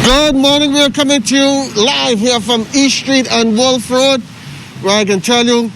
Good morning. We're coming to you live here from East Street and Wolf Road, where I can tell you,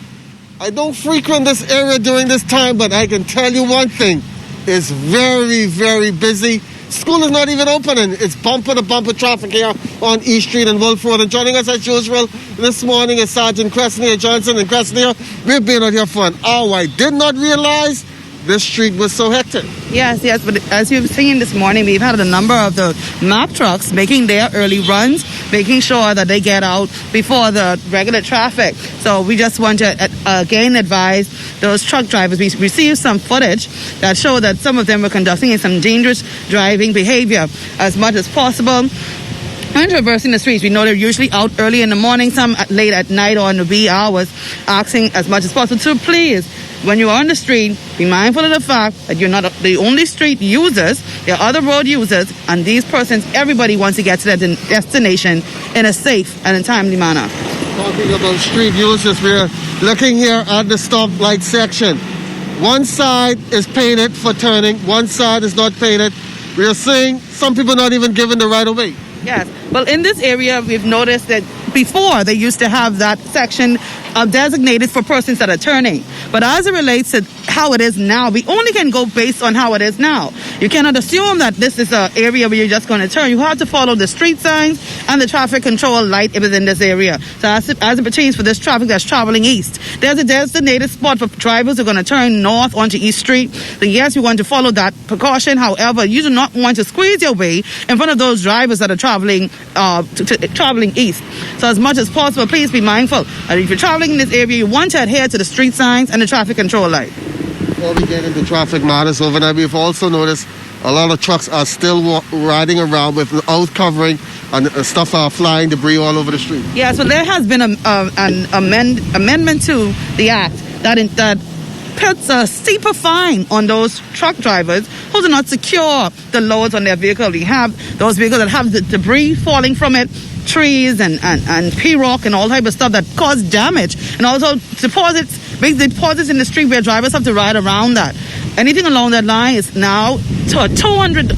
I don't frequent this area during this time, but I can tell you one thing. It's very, very busy. School is not even opening. It's bumper-to-bumper traffic here on East Street and Wolf Road. And joining us as usual this morning is Sergeant Cresnier Johnson. And Cresnier, we've been out here for an hour. I did not realize this street was so hectic. Yes, but as you've seen this morning, we've had a number of the Mack trucks making their early runs, making sure that they get out before the regular traffic. So we just want to again advise those truck drivers. We received some footage that showed that some of them were conducting some dangerous driving behavior. As much as possible, when traversing the streets, we know they're usually out early in the morning, some late at night or in the wee hours, asking as much as possible to please, when you are on the street, be mindful of the fact that you're not the only street users. There are other road users, and these persons, everybody wants to get to their destination in a safe and a timely manner. Talking about street users, we're looking here at the stoplight section. One side is painted for turning, one side is not painted. We're seeing some people not even given the right of way. Yes. Well, in this area, we've noticed that before they used to have that section designated for persons that are turning. But as it relates to how it is now, we only can go based on how it is now. You cannot assume that this is an area where you're just going to turn. You have to follow the street signs and the traffic control light within this area. So as it pertains for this traffic that's traveling east, there's a designated spot for drivers who are going to turn north onto East Street. So yes, you want to follow that precaution. However, you do not want to squeeze your way in front of those drivers that are traveling traveling east. So as much as possible, please be mindful. If you're traveling in this area, you want to adhere to the street signs and the traffic control light. Before we get into traffic matters overnight, we've also noticed a lot of trucks are still riding around without covering, and stuff are flying debris all over the street. Yeah, so there has been an amendment to the act that puts a steeper fine on those truck drivers who do not secure the loads on their vehicle. We have those vehicles that have the debris falling from it, trees and P-rock and all type of stuff that cause damage, and also big deposits in the street where drivers have to ride around that. Anything along that line is now to a $200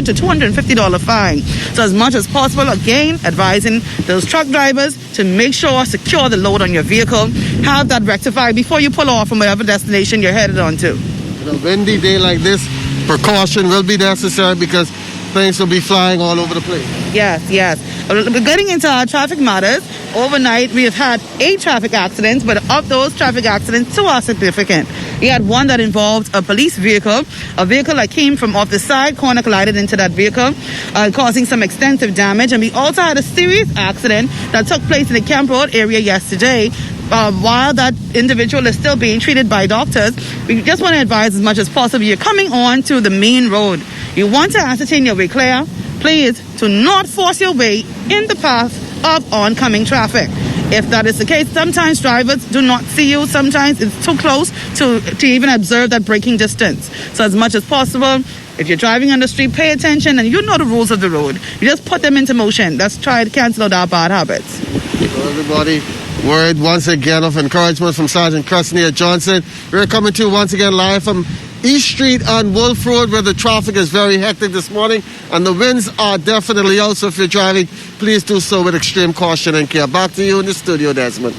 to $250 fine. So as much as possible, again, advising those truck drivers to make sure secure the load on your vehicle, have that rectified before you pull off from whatever destination you're headed on to. On a windy day like this, precaution will be necessary because things will be flying all over the place. Yes. Getting into our traffic matters, overnight we have had 8 traffic accidents, but of those traffic accidents, 2 are significant. We had one that involved a police vehicle. A vehicle that came from off the side corner collided into that vehicle, causing some extensive damage. And we also had a serious accident that took place in the Camp Road area yesterday. While that individual is still being treated by doctors, we just want to advise as much as possible, you're coming on to the main road. You want to ascertain your way clear. Please do not force your way in the path of oncoming traffic. If that is the case, sometimes drivers do not see you. Sometimes it's too close to even observe that braking distance. So as much as possible, if you're driving on the street, pay attention, and you know the rules of the road. You just put them into motion. Let's try to cancel out our bad habits. So everybody, word once again of encouragement from Sergeant Cresnier Johnson. We're coming to you once again live from East Street and Wolf Road, where the traffic is very hectic this morning, and the winds are definitely out. So if you're driving, please do so with extreme caution and care. Back to you in the studio, Desmond.